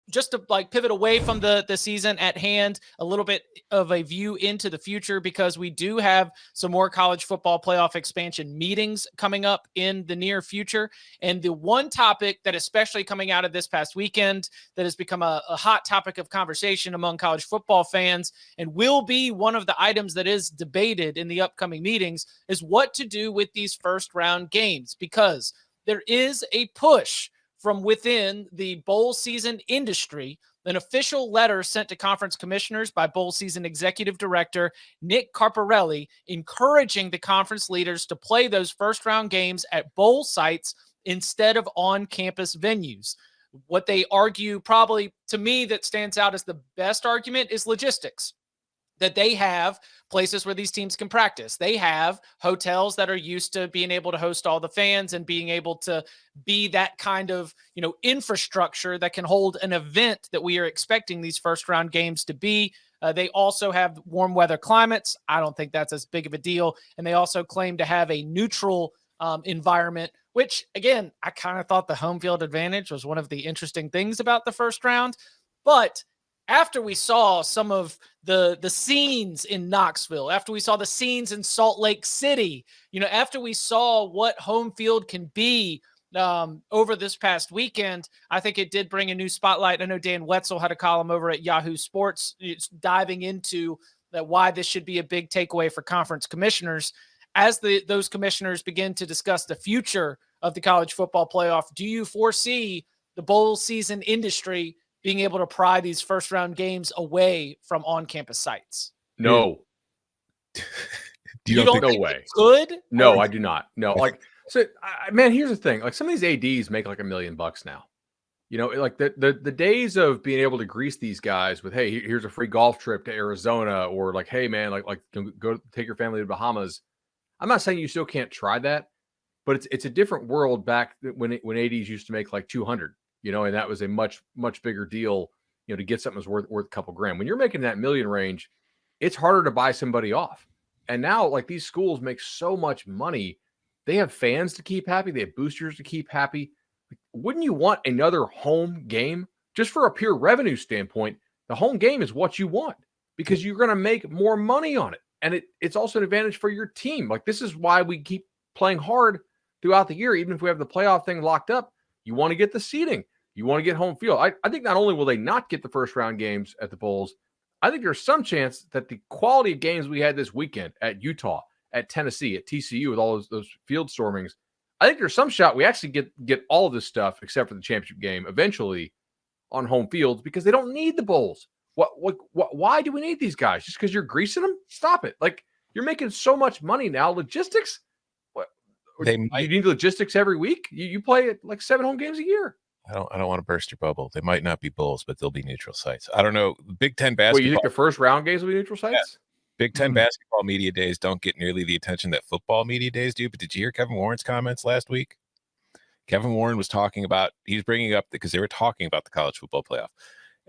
just to like pivot away from the season at hand, a little bit of a view into the future, because we do have some more college football playoff expansion meetings coming up in the near future. And the one topic that, especially coming out of this past weekend, that has become a hot topic of conversation among college football fans and will be one of the items that is debated in the upcoming meetings is what to do with these first round games, because there is a push from within the bowl season industry. An official letter sent to conference commissioners by bowl season executive director Nick Carparelli encouraging the conference leaders to play those first round games at bowl sites instead of on-campus venues. What they argue, probably to me that stands out as the best argument, is logistics. That they have places where these teams can practice. They have hotels that are used to being able to host all the fans and being able to be that kind of, infrastructure that can hold an event that we are expecting these first round games to be. They also have warm weather climates. I don't think that's as big of a deal. And they also claim to have a neutral environment, which again, I kind of thought the home field advantage was one of the interesting things about the first round. But after we saw some of the scenes in Knoxville, after we saw the scenes in Salt Lake City, after we saw what home field can be over this past weekend, I think it did bring a new spotlight. I know Dan Wetzel had a column over at Yahoo Sports diving into that, why this should be a big takeaway for conference commissioners. As those commissioners begin to discuss the future of the college football playoff, do you foresee the bowl season industry being able to pry these first round games away from on-campus sites? No. You don't think no way. Could? No, I do not. No, man, here's the thing. Like, some of these ADs make like $1 million now. Like the days of being able to grease these guys with, hey, here's a free golf trip to Arizona, or like, hey man, like go take your family to Bahamas. I'm not saying you still can't try that, but it's a different world back when ADs used to make like 200. And that was a much, much bigger deal, to get something that's worth a couple grand. When you're making that million range, it's harder to buy somebody off. And now, like, these schools make so much money. They have fans to keep happy. They have boosters to keep happy. Wouldn't you want another home game? Just for a pure revenue standpoint, the home game is what you want, because you're going to make more money on it. And it's also an advantage for your team. Like, this is why we keep playing hard throughout the year. Even if we have the playoff thing locked up, you want to get the seeding. You want to get home field. I think not only will they not get the first round games at the bowls, I think there's some chance that the quality of games we had this weekend at Utah, at Tennessee, at TCU, with all those field stormings, I think there's some shot we actually get all of this stuff, except for the championship game, eventually on home fields, because they don't need the bowls. Why do we need these guys? Just because you're greasing them? Stop it. Like, you're making so much money now. Logistics? You need logistics every week? You play like 7 home games a year. I don't want to burst your bubble. They might not be bowls, but they'll be neutral sites. I don't know. Big Ten basketball. Wait, you think the first round games will be neutral sites? Yeah. Big Ten basketball media days don't get nearly the attention that football media days do. But did you hear Kevin Warren's comments last week? Kevin Warren was talking about, he's bringing up, because they were talking about the college football playoff.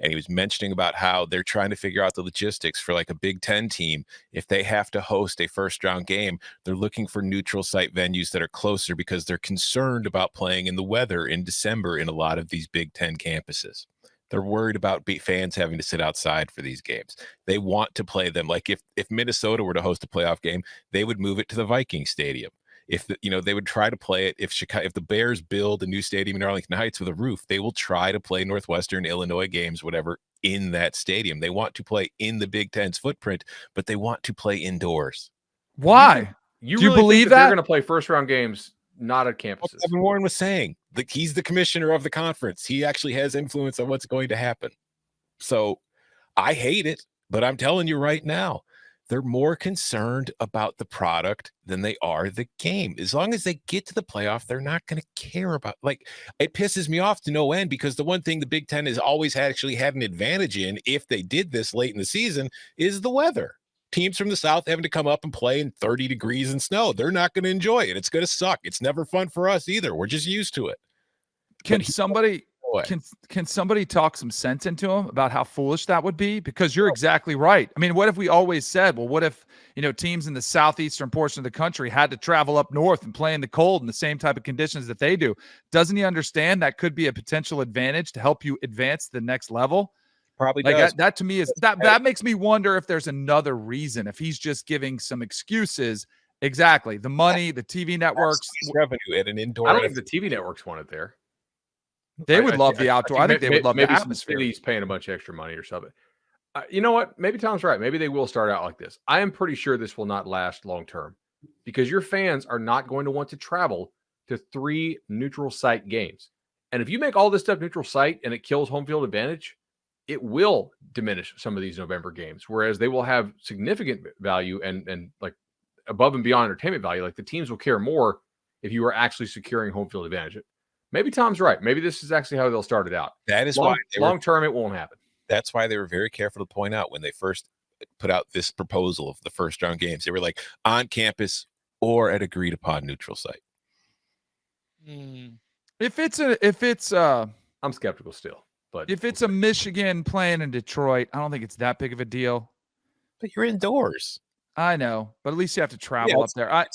And he was mentioning about how they're trying to figure out the logistics for like a Big Ten team. If they have to host a first round game, they're looking for neutral site venues that are closer, because they're concerned about playing in the weather in December in a lot of these Big Ten campuses. They're worried about fans having to sit outside for these games. They want to play them. Like if Minnesota were to host a playoff game, they would move it to the Viking Stadium. They would try to play it. If the Bears build a new stadium in Arlington Heights with a roof, they will try to play Northwestern, Illinois games, whatever, in that stadium. They want to play in the Big Ten's footprint, but they want to play indoors. Why? Do you really believe that they're going to play first round games not at campuses? What Kevin Warren was saying. He's the commissioner of the conference. He actually has influence on what's going to happen. So I hate it, but I'm telling you right now, they're more concerned about the product than they are the game. As long as they get to the playoff, they're not going to care about, like, it pisses me off to no end, because the one thing the Big Ten has always actually had an advantage in, if they did this late in the season, is the weather. Teams from the South having to come up and play in 30 degrees and snow. They're not going to enjoy it. It's going to suck. It's never fun for us either. We're just used to it. Can somebody boy. Can somebody talk some sense into him about how foolish that would be? Because you're exactly right. I mean, what if we always said, well, what if, teams in the southeastern portion of the country had to travel up north and play in the cold in the same type of conditions that they do? Doesn't he understand that could be a potential advantage to help you advance to the next level? Probably does. That to me is that makes me wonder if there's another reason, if he's just giving some excuses. Exactly. The money, the TV networks. Revenue at an indoor. I don't think the TV networks want it there. They would love the outdoor. I think they would love the atmosphere. Maybe he's paying a bunch of extra money or something. You know what? Maybe Tom's right. Maybe they will start out like this. I am pretty sure this will not last long term because your fans are not going to want to travel to 3 neutral site games. And if you make all this stuff neutral site and it kills home field advantage, it will diminish some of these November games, whereas they will have significant value and like above and beyond entertainment value. Like the teams will care more if you are actually securing home field advantage. Maybe Tom's right. Maybe this is actually how they'll start it out. That is why long term it won't happen. That's why they were very careful to point out when they first put out this proposal of the first round games. They were like on campus or at agreed upon neutral site. If it's I'm skeptical still, but if it's a Michigan playing in Detroit, I don't think it's that big of a deal. But you're indoors. I know, but at least you have to travel up there. I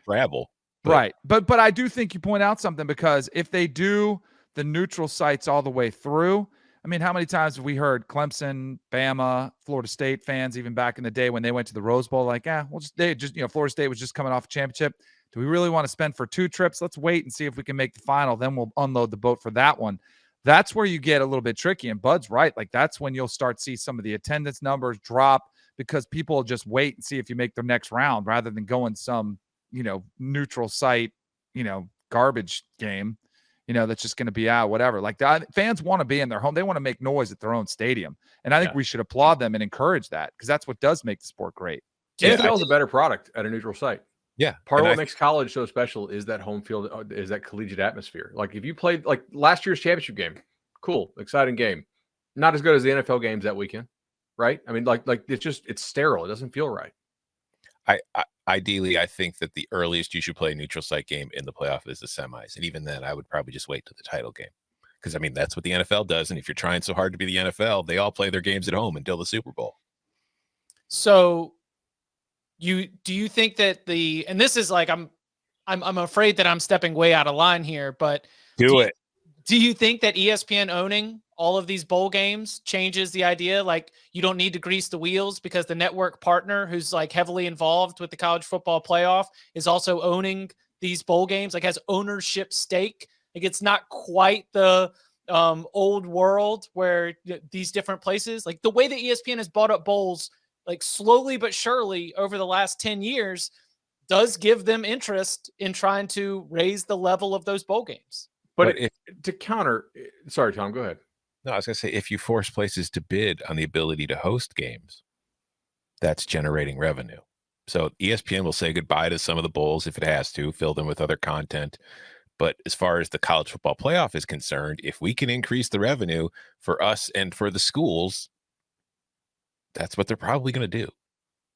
travel. Right. But I do think you point out something, because if they do the neutral sites all the way through, I mean, how many times have we heard Clemson, Bama, Florida State fans, even back in the day when they went to the Rose Bowl, like, Florida State was just coming off a championship. Do we really want to spend for 2 trips? Let's wait and see if we can make the final. Then we'll unload the boat for that one. That's where you get a little bit tricky. And Bud's right. Like, that's when you'll start to see some of the attendance numbers drop, because people will just wait and see if you make the next round rather than going some, neutral site, garbage game, that's just going to be out, whatever. Like, fans want to be in their home. They want to make noise at their own stadium. And I think we should applaud them and encourage that, because that's what does make the sport great. NFL is a better product at a neutral site. Yeah. Part of what makes college so special is that home field, is that collegiate atmosphere. Like, if you played like last year's championship game, cool, exciting game. Not as good as the NFL games that weekend, right? I mean, like it's sterile. It doesn't feel right. Ideally, I think that the earliest you should play a neutral site game in the playoff is the semis. And even then, I would probably just wait to the title game. Because, I mean, that's what the NFL does. And if you're trying so hard to be the NFL, they all play their games at home until the Super Bowl. So do you think that and this is like, I'm afraid that I'm stepping way out of line here, but do you think that ESPN owning all of these bowl games changes the idea? Like, you don't need to grease the wheels because the network partner who's like heavily involved with the college football playoff is also owning these bowl games, like has ownership stake. Like, it's not quite the old world where these different places, like the way that ESPN has bought up bowls, like slowly but surely over the last 10 years, does give them interest in trying to raise the level of those bowl games. But to counter, sorry, Tom, go ahead. No, I was going to say, if you force places to bid on the ability to host games, that's generating revenue. So ESPN will say goodbye to some of the bowls if it has to, fill them with other content. But as far as the college football playoff is concerned, if we can increase the revenue for us and for the schools, that's what they're probably going to do.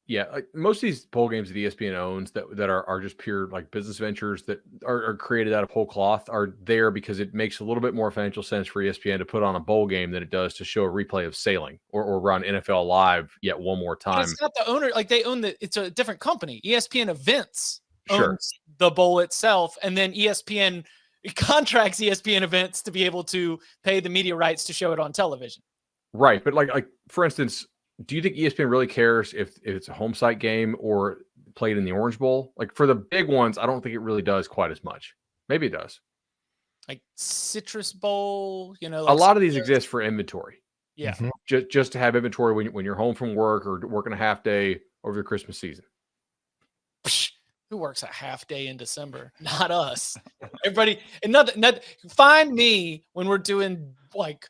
Yeah, like most of these bowl games that ESPN owns that are just pure like business ventures that are created out of whole cloth are there because it makes a little bit more financial sense for ESPN to put on a bowl game than it does to show a replay of sailing or run NFL Live yet one more time. But it's not the owner, like they own it's a different company. ESPN Events owns the bowl itself, and then ESPN contracts ESPN Events to be able to pay the media rights to show it on television. Right, but like for instance, do you think ESPN really cares if it's a home site game or played in the Orange Bowl? Like for the big ones, I don't think it really does quite as much. Maybe it does. Like Citrus Bowl, like a lot of these exist for inventory. Yeah. Just to have inventory when you're home from work or working a half day over the Christmas season. Who works a half day in December? Not us. Everybody, and not find me when we're doing like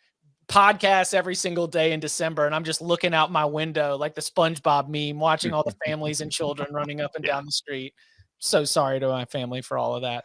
podcasts every single day in December, and I'm just looking out my window like the SpongeBob meme, watching all the families and children running up and down the street. So sorry to my family for all of that.